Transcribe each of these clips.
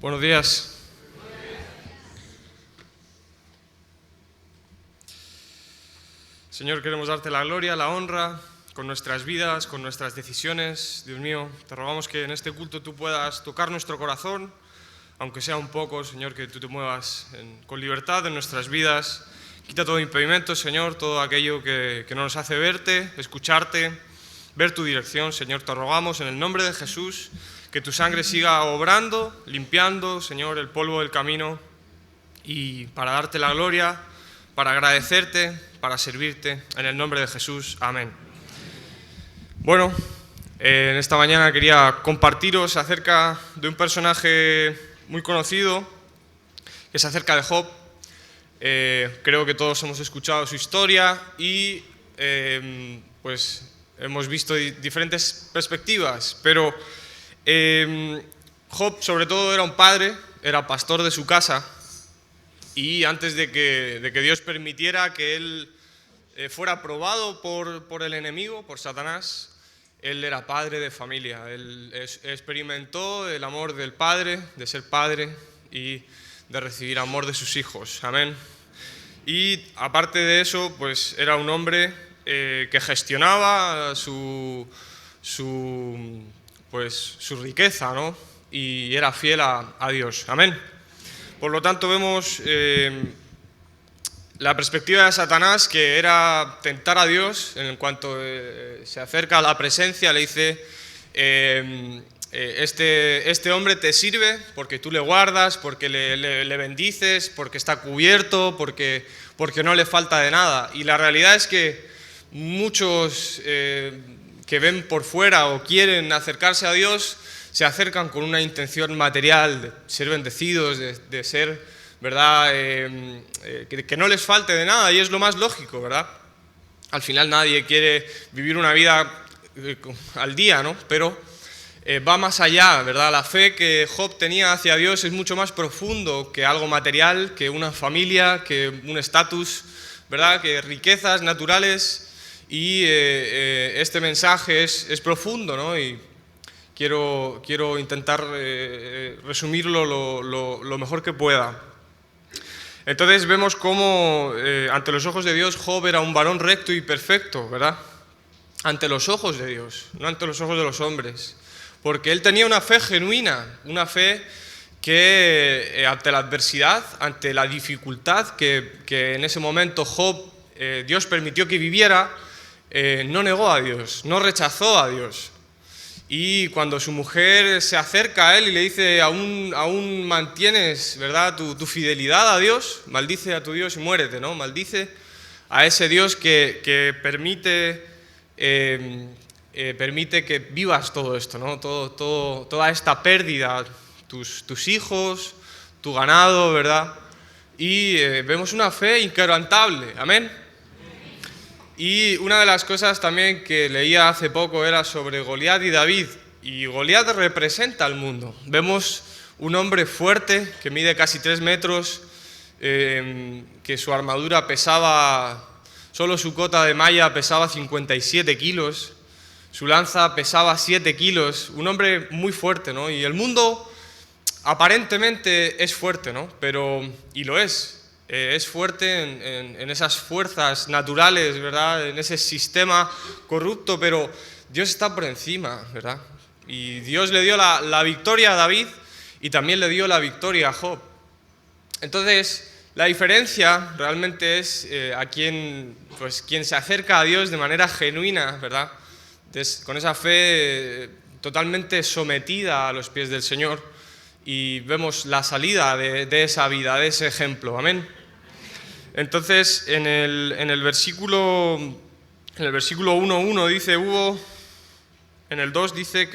Buenos días. Señor, queremos darte la gloria, la honra, con nuestras vidas, con nuestras decisiones. Dios mío, te rogamos que en este culto tú puedas tocar nuestro corazón, aunque sea un poco, Señor, que tú te muevas con libertad en nuestras vidas. Quita todo impedimento, Señor, todo aquello que no nos hace verte, escucharte, ver tu dirección. Señor, te rogamos en el nombre de Jesús que tu sangre siga obrando, limpiando, Señor, el polvo del camino, y para darte la gloria, para agradecerte, para servirte, en el nombre de Jesús. Amén. Bueno, en esta mañana quería compartiros acerca de un personaje muy conocido, que es acerca de Job. Creo que todos hemos escuchado su historia y pues hemos visto diferentes perspectivas, pero Job sobre todo era un padre, era pastor de su casa, y antes de que Dios permitiera que él fuera probado por el enemigo, por Satanás, él era padre de familia. Él experimentó el amor del padre, de ser padre y de recibir amor de sus hijos. Amén. Y aparte de eso, pues era un hombre que gestionaba su riqueza, ¿no? Y era fiel a Dios. Amén. Por lo tanto, vemos la perspectiva de Satanás, que era tentar a Dios. En cuanto se acerca a la presencia, le dice: este hombre te sirve porque tú le guardas, porque le bendices, porque está cubierto, porque no le falta de nada. Y la realidad es que muchos que ven por fuera o quieren acercarse a Dios se acercan con una intención material, de ser bendecidos, de ser, ¿verdad? Que no les falte de nada, y es lo más lógico, ¿verdad? Al final nadie quiere vivir una vida al día, ¿no? Pero va más allá, ¿verdad? La fe que Job tenía hacia Dios es mucho más profundo que algo material, que una familia, que un estatus, ¿verdad? Que riquezas naturales. Y este mensaje es profundo, ¿no? Y quiero intentar resumirlo lo mejor que pueda. Entonces vemos cómo ante los ojos de Dios Job era un varón recto y perfecto, ¿verdad? Ante los ojos de Dios, no ante los ojos de los hombres. Porque él tenía una fe genuina, una fe que ante la adversidad, ante la dificultad que en ese momento Job, Dios permitió que viviera, no negó a Dios, no rechazó a Dios. Y cuando su mujer se acerca a él y le dice: aún mantienes, ¿verdad?, tu fidelidad a Dios, maldice a tu Dios y muérete, ¿no? Maldice a ese Dios que permite que vivas todo esto, ¿no? Toda esta pérdida, tus hijos, tu ganado, ¿verdad? Y vemos una fe inquebrantable, amén. Y una de las cosas también que leía hace poco era sobre Goliat y David. Y Goliat representa al mundo. Vemos un hombre fuerte que mide casi 3 metros, que su armadura pesaba, solo su cota de malla pesaba 57 kilos, su lanza pesaba 7 kilos, un hombre muy fuerte, ¿no? Y el mundo aparentemente es fuerte, ¿no? Y lo es. Es fuerte en esas fuerzas naturales, ¿verdad? En ese sistema corrupto, pero Dios está por encima, ¿verdad? Y Dios le dio la victoria a David y también le dio la victoria a Job. Entonces, la diferencia realmente es a quien se acerca a Dios de manera genuina, ¿verdad? Con esa fe totalmente sometida a los pies del Señor, y vemos la salida de esa vida, de ese ejemplo. Amén. Entonces, en el versículo 1:1 dice: en el 2 dice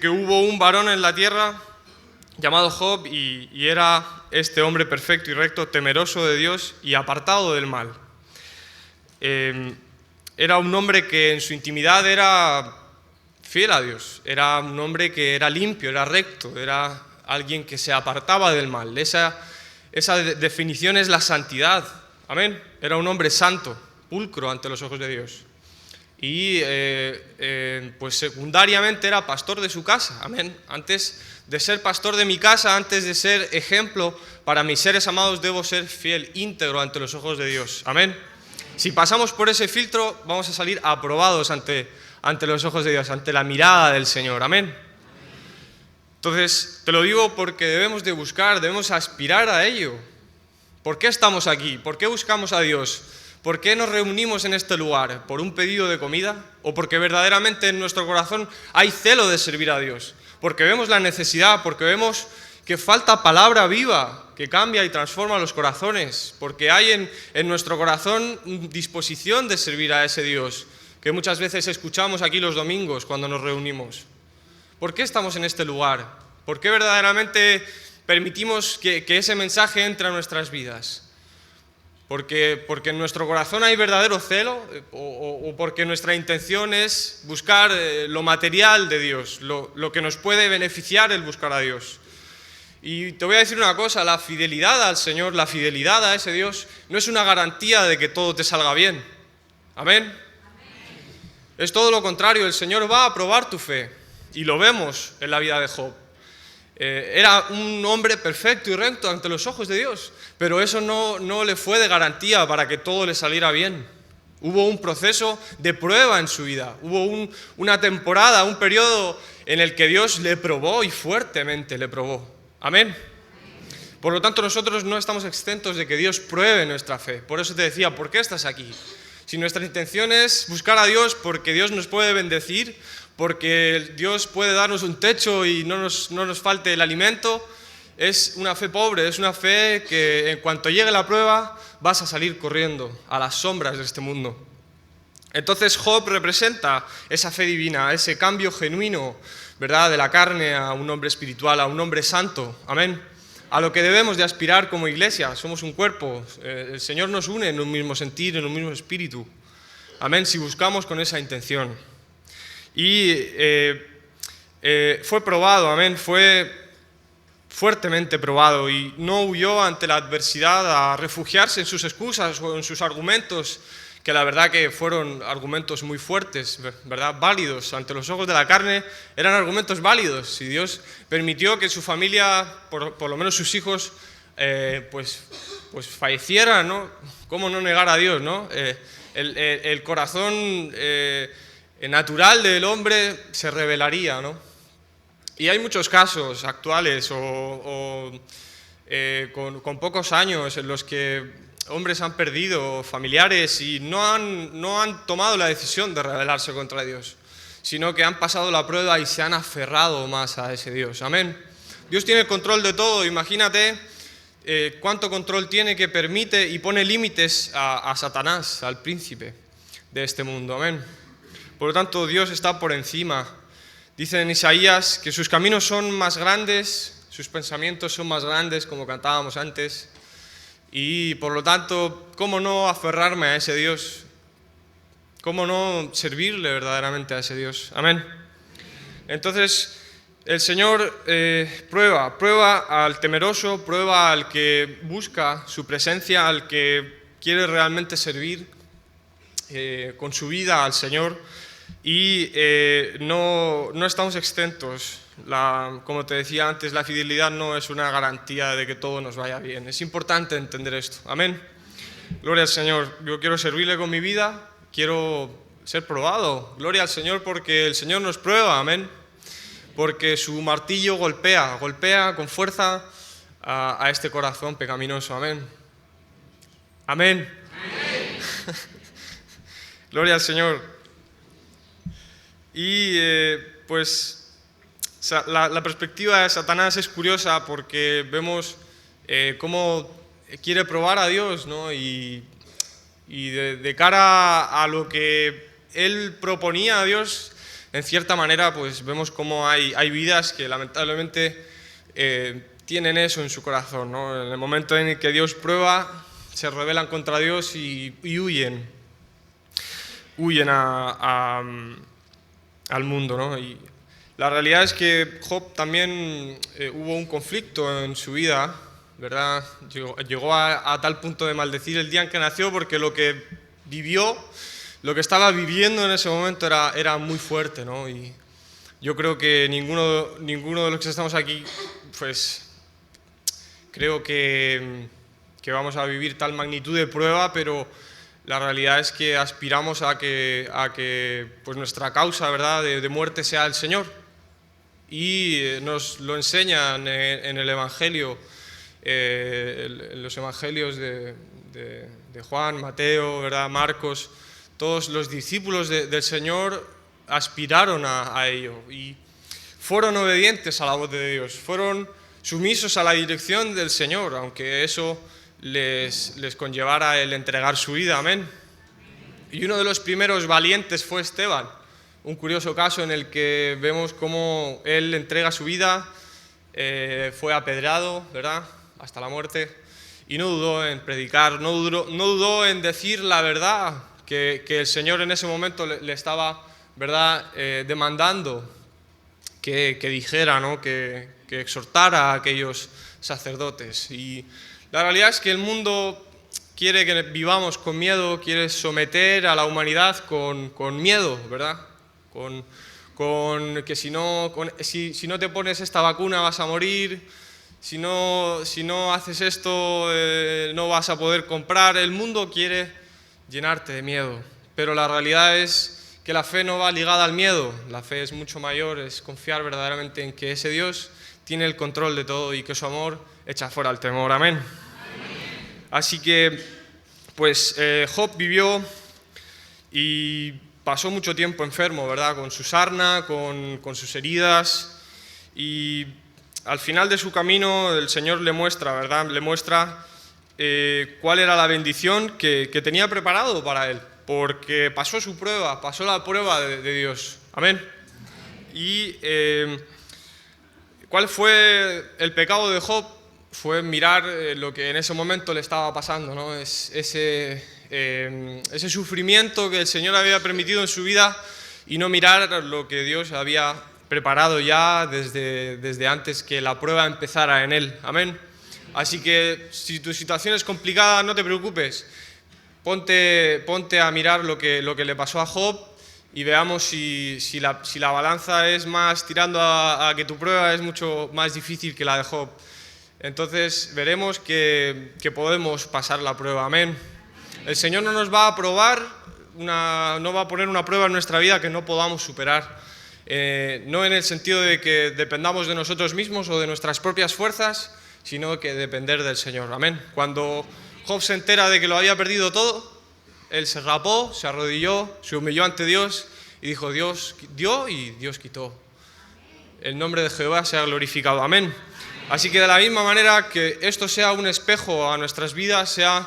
que hubo un varón en la tierra llamado Job, y era este hombre perfecto y recto, temeroso de Dios y apartado del mal. Era un hombre que en su intimidad era fiel a Dios, era un hombre que era limpio, era recto, era alguien que se apartaba del mal. Esa definición es la santidad. Amén. Era un hombre santo, pulcro ante los ojos de Dios. y pues secundariamente era pastor de su casa, amén. Antes de ser pastor de mi casa, antes de ser ejemplo para mis seres amados, debo ser fiel, íntegro ante los ojos de Dios, amén. Si pasamos por ese filtro, vamos a salir aprobados ante los ojos de Dios, ante la mirada del Señor, amén. Entonces, te lo digo porque debemos de buscar, debemos aspirar a ello. ¿Por qué estamos aquí? ¿Por qué buscamos a Dios? ¿Por qué nos reunimos en este lugar? ¿Por un pedido de comida? ¿O porque verdaderamente en nuestro corazón hay celo de servir a Dios? Porque vemos la necesidad, porque vemos que falta palabra viva que cambia y transforma los corazones, porque hay en nuestro corazón disposición de servir a ese Dios que muchas veces escuchamos aquí los domingos cuando nos reunimos. ¿Por qué estamos en este lugar? ¿Por qué verdaderamente permitimos que ese mensaje entre a nuestras vidas? Porque en nuestro corazón hay verdadero celo o porque nuestra intención es buscar lo material de Dios, lo que nos puede beneficiar el buscar a Dios. Y te voy a decir una cosa, la fidelidad al Señor, la fidelidad a ese Dios no es una garantía de que todo te salga bien. Amén. Es todo lo contrario, el Señor va a probar tu fe y lo vemos en la vida de Job. Era un hombre perfecto y recto ante los ojos de Dios, pero eso no le fue de garantía para que todo le saliera bien. Hubo un proceso de prueba en su vida, hubo una temporada, un periodo en el que Dios le probó y fuertemente le probó. Amén. Por lo tanto, nosotros no estamos exentos de que Dios pruebe nuestra fe. Por eso te decía, ¿por qué estás aquí? Si nuestra intención es buscar a Dios porque Dios nos puede bendecir, porque Dios puede darnos un techo y no nos falte el alimento, es una fe pobre, es una fe que en cuanto llegue la prueba vas a salir corriendo a las sombras de este mundo. Entonces Job representa esa fe divina, ese cambio genuino, ¿verdad?, de la carne a un hombre espiritual, a un hombre santo, amén. A lo que debemos de aspirar como iglesia, somos un cuerpo, el Señor nos une en un mismo sentir, en un mismo espíritu, amén, si buscamos con esa intención. Y fue probado, amén, fue fuertemente probado y no huyó ante la adversidad a refugiarse en sus excusas o en sus argumentos, que la verdad que fueron argumentos muy fuertes, ¿verdad?, válidos, ante los ojos de la carne eran argumentos válidos. Y Dios permitió que su familia, por lo menos sus hijos, pues fallecieran, ¿no? ¿Cómo no negar a Dios, no? El corazón natural del hombre se rebelaría, ¿no? Y hay muchos casos actuales con pocos años en los que hombres han perdido familiares y no han tomado la decisión de rebelarse contra Dios, sino que han pasado la prueba y se han aferrado más a ese Dios. Amén. Dios tiene el control de todo. Imagínate cuánto control tiene, que permite y pone límites a Satanás, al príncipe de este mundo. Amén. Por lo tanto, Dios está por encima. Dice en Isaías que sus caminos son más grandes, sus pensamientos son más grandes, como cantábamos antes. Y por lo tanto, ¿cómo no aferrarme a ese Dios? ¿Cómo no servirle verdaderamente a ese Dios? Amén. Entonces, el Señor prueba al temeroso, prueba al que busca su presencia, al que quiere realmente servir con su vida al Señor. Y no estamos exentos. Como te decía antes, la fidelidad no es una garantía de que todo nos vaya bien. Es importante entender esto. Amén. Gloria al Señor. Yo quiero servirle con mi vida, quiero ser probado. Gloria al Señor porque el Señor nos prueba. Amén. Porque su martillo golpea con fuerza a este corazón pecaminoso. Amén. Amén. Amén. Gloria al Señor. Y pues la perspectiva de Satanás es curiosa porque vemos cómo quiere probar a Dios, ¿no? Y de cara a lo que él proponía a Dios, en cierta manera, pues vemos cómo hay vidas que lamentablemente tienen eso en su corazón, ¿no? En el momento en el que Dios prueba, se rebelan contra Dios y huyen al mundo, ¿no? Y la realidad es que Job también hubo un conflicto en su vida, ¿verdad? Llegó a tal punto de maldecir el día en que nació porque lo que vivió lo que estaba viviendo en ese momento era muy fuerte, ¿no? Y yo creo que ninguno de los que estamos aquí, pues creo que vamos a vivir tal magnitud de prueba, pero la realidad es que aspiramos a que pues nuestra causa, ¿verdad?, de muerte sea el Señor. Y nos lo enseñan en el Evangelio, en los Evangelios de Juan, Mateo, ¿verdad?, Marcos. Todos los discípulos del Señor aspiraron a ello y fueron obedientes a la voz de Dios, fueron sumisos a la dirección del Señor, aunque eso les conllevara el entregar su vida. Amén. Y uno de los primeros valientes fue Esteban, un curioso caso en el que vemos cómo él entrega su vida, fue apedreado, ¿verdad?, hasta la muerte, y no dudó en predicar, no dudó en decir la verdad que el Señor en ese momento le estaba, ¿verdad?, demandando que dijera, ¿no?, que exhortara a aquellos sacerdotes. Y la realidad es que el mundo quiere que vivamos con miedo, quiere someter a la humanidad con miedo, ¿verdad?, con que si no te pones esta vacuna vas a morir, si no haces esto no vas a poder comprar. El mundo quiere llenarte de miedo, pero la realidad es que la fe no va ligada al miedo. La fe es mucho mayor, es confiar verdaderamente en que ese Dios tiene el control de todo y que su amor echa fuera el temor. Amén. Así que, pues, Job vivió y pasó mucho tiempo enfermo, ¿verdad?, con su sarna, con sus heridas, y al final de su camino el Señor le muestra, ¿verdad?, le muestra cuál era la bendición que tenía preparado para él, porque pasó su prueba, pasó la prueba de Dios. Amén. Y ¿cuál fue el pecado de Job? Fue mirar lo que en ese momento le estaba pasando, ¿no? Ese sufrimiento que el Señor había permitido en su vida y no mirar lo que Dios había preparado ya desde antes que la prueba empezara en él. Amén. Así que si tu situación es complicada, no te preocupes. Ponte a mirar lo que le pasó a Job y veamos si la balanza es más tirando a que tu prueba es mucho más difícil que la de Job. Entonces veremos que podemos pasar la prueba. Amén. El Señor no nos va a probar, no va a poner una prueba en nuestra vida que no podamos superar. No en el sentido de que dependamos de nosotros mismos o de nuestras propias fuerzas, sino que depender del Señor. Amén. Cuando Job se entera de que lo había perdido todo, él se rapó, se arrodilló, se humilló ante Dios y dijo: Dios dio y Dios quitó. El nombre de Jehová sea glorificado. Amén. Así que de la misma manera que esto sea un espejo a nuestras vidas, sea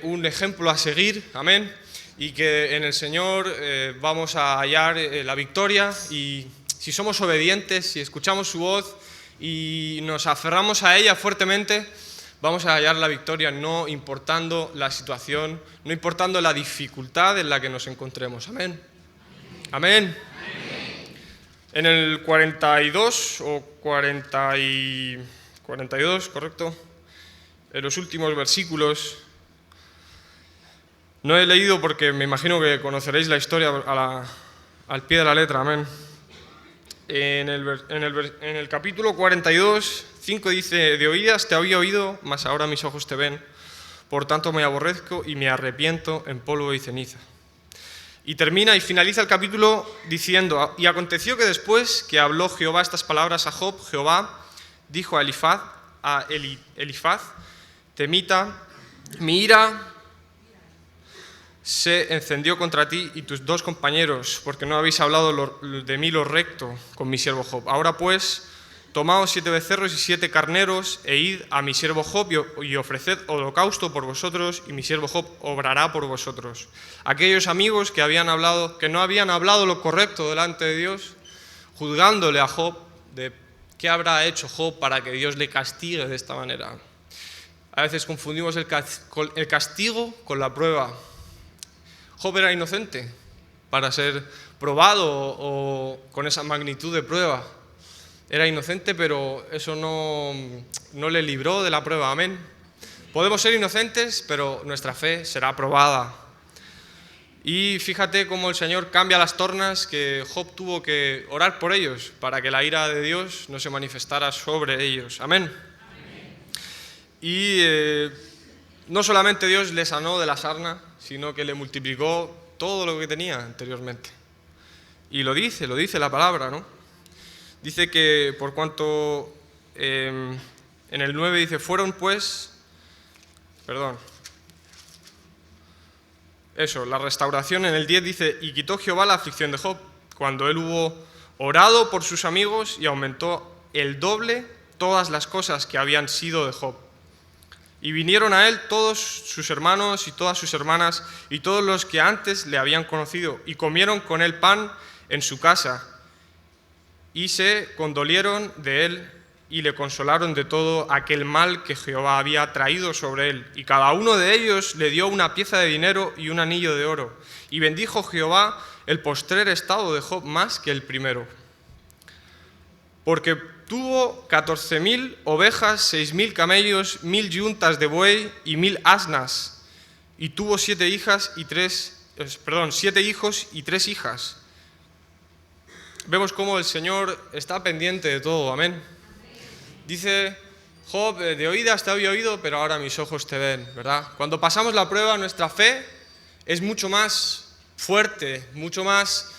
un ejemplo a seguir. Amén. Y que en el Señor vamos a hallar la victoria, y si somos obedientes, si escuchamos su voz y nos aferramos a ella fuertemente, vamos a hallar la victoria, no importando la situación, no importando la dificultad en la que nos encontremos. Amén. Amén. En el 42 o 42, correcto, en los últimos versículos, no he leído porque me imagino que conoceréis la historia al pie de la letra. Amén. En el capítulo 42, 5 dice: de oídas te había oído, mas ahora mis ojos te ven, por tanto me aborrezco y me arrepiento en polvo y ceniza. Y termina y finaliza el capítulo diciendo: y aconteció que después que habló Jehová estas palabras a Job, Jehová dijo a Elifaz, temita, mi ira se encendió contra ti y tus dos compañeros, porque no habéis hablado de mí lo recto con mi siervo Job. Ahora pues, tomaos 7 becerros y 7 carneros, e id a mi siervo Job y ofreced holocausto por vosotros, y mi siervo Job obrará por vosotros. Aquellos amigos que no habían hablado lo correcto delante de Dios, juzgándole a Job de qué habrá hecho Job para que Dios le castigue de esta manera. A veces confundimos el castigo con la prueba. Job era inocente para ser probado o con esa magnitud de prueba. Era inocente, pero eso no le libró de la prueba. Amén. Podemos ser inocentes, pero nuestra fe será probada. Y fíjate cómo el Señor cambia las tornas, que Job tuvo que orar por ellos para que la ira de Dios no se manifestara sobre ellos. Amén. Y no solamente Dios le sanó de la sarna, sino que le multiplicó todo lo que tenía anteriormente. Y lo dice la palabra, ¿no? Dice que por cuanto, en el 9 dice, la restauración. En el 10 dice, y quitó Jehová la aflicción de Job, cuando él hubo orado por sus amigos y aumentó el doble todas las cosas que habían sido de Job. Y vinieron a él todos sus hermanos y todas sus hermanas y todos los que antes le habían conocido, y comieron con él pan en su casa, y se condolieron de él y le consolaron de todo aquel mal que Jehová había traído sobre él. Y cada uno de ellos le dio una pieza de dinero y un anillo de oro. Y bendijo Jehová el postrer estado de Job más que el primero. Porque tuvo 14.000 ovejas, 6.000 camellos, 1.000 yuntas de buey y 1.000 asnas. Y tuvo 7 hijos y 3 hijas. Vemos cómo el Señor está pendiente de todo. Amén. Dice Job, de oídas te había oído, pero ahora mis ojos te ven, ¿verdad? Cuando pasamos la prueba, nuestra fe es mucho más fuerte, mucho más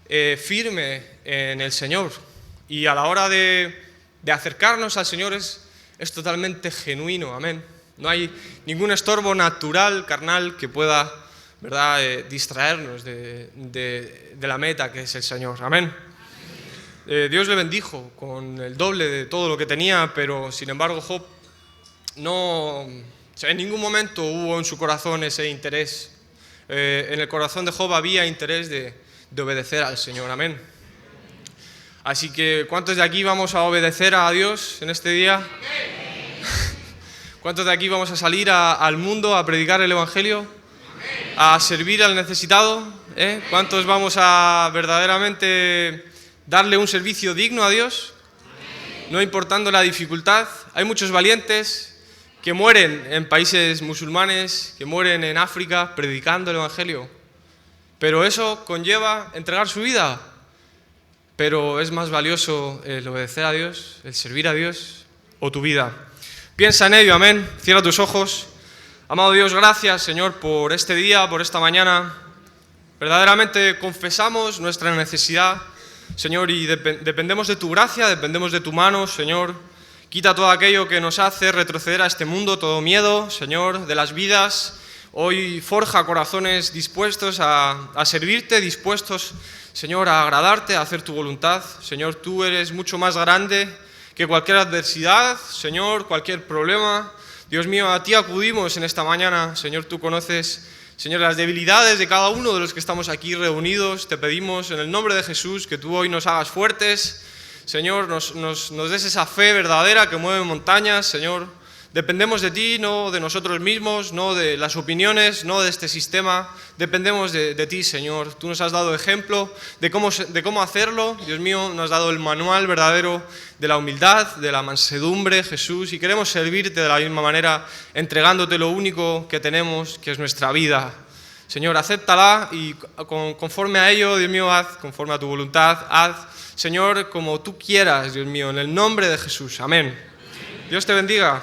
firme en el Señor. Y a la hora de acercarnos al Señor es totalmente genuino, amén. No hay ningún estorbo natural, carnal, que pueda, ¿verdad?, distraernos de la meta que es el Señor, amén. Dios le bendijo con el doble de todo lo que tenía, pero sin embargo Job en ningún momento hubo en su corazón ese interés. En el corazón de Job había interés de obedecer al Señor, amén. Así que, ¿cuántos de aquí vamos a obedecer a Dios en este día? ¿Cuántos de aquí vamos a salir al mundo a predicar el Evangelio? ¿A servir al necesitado? ¿Cuántos vamos a verdaderamente darle un servicio digno a Dios? No importando la dificultad. Hay muchos valientes que mueren en países musulmanes, que mueren en África predicando el Evangelio. Pero eso conlleva entregar su vida. Pero es más valioso el obedecer a Dios, el servir a Dios o tu vida. Piensa en ello, amén. Cierra tus ojos. Amado Dios, gracias, Señor, por este día, por esta mañana. Verdaderamente confesamos nuestra necesidad, Señor, y dependemos de tu gracia, dependemos de tu mano, Señor. Quita todo aquello que nos hace retroceder a este mundo, todo miedo, Señor, de las vidas. Hoy forja corazones dispuestos a servirte, dispuestos, Señor, a agradarte, a hacer tu voluntad. Señor, tú eres mucho más grande que cualquier adversidad, Señor, cualquier problema. Dios mío, a ti acudimos en esta mañana. Señor, tú conoces, Señor, las debilidades de cada uno de los que estamos aquí reunidos. Te pedimos en el nombre de Jesús que tú hoy nos hagas fuertes. Señor, nos des esa fe verdadera que mueve montañas, Señor. Dependemos de ti, no de nosotros mismos, no de las opiniones, no de este sistema. Dependemos de ti, Señor. Tú nos has dado ejemplo de cómo hacerlo. Dios mío, nos has dado el manual verdadero de la humildad, de la mansedumbre, Jesús. Y queremos servirte de la misma manera, entregándote lo único que tenemos, que es nuestra vida. Señor, acéptala y conforme a ello, Dios mío, haz conforme a tu voluntad. Haz, Señor, como tú quieras, Dios mío, en el nombre de Jesús. Amén. Dios te bendiga.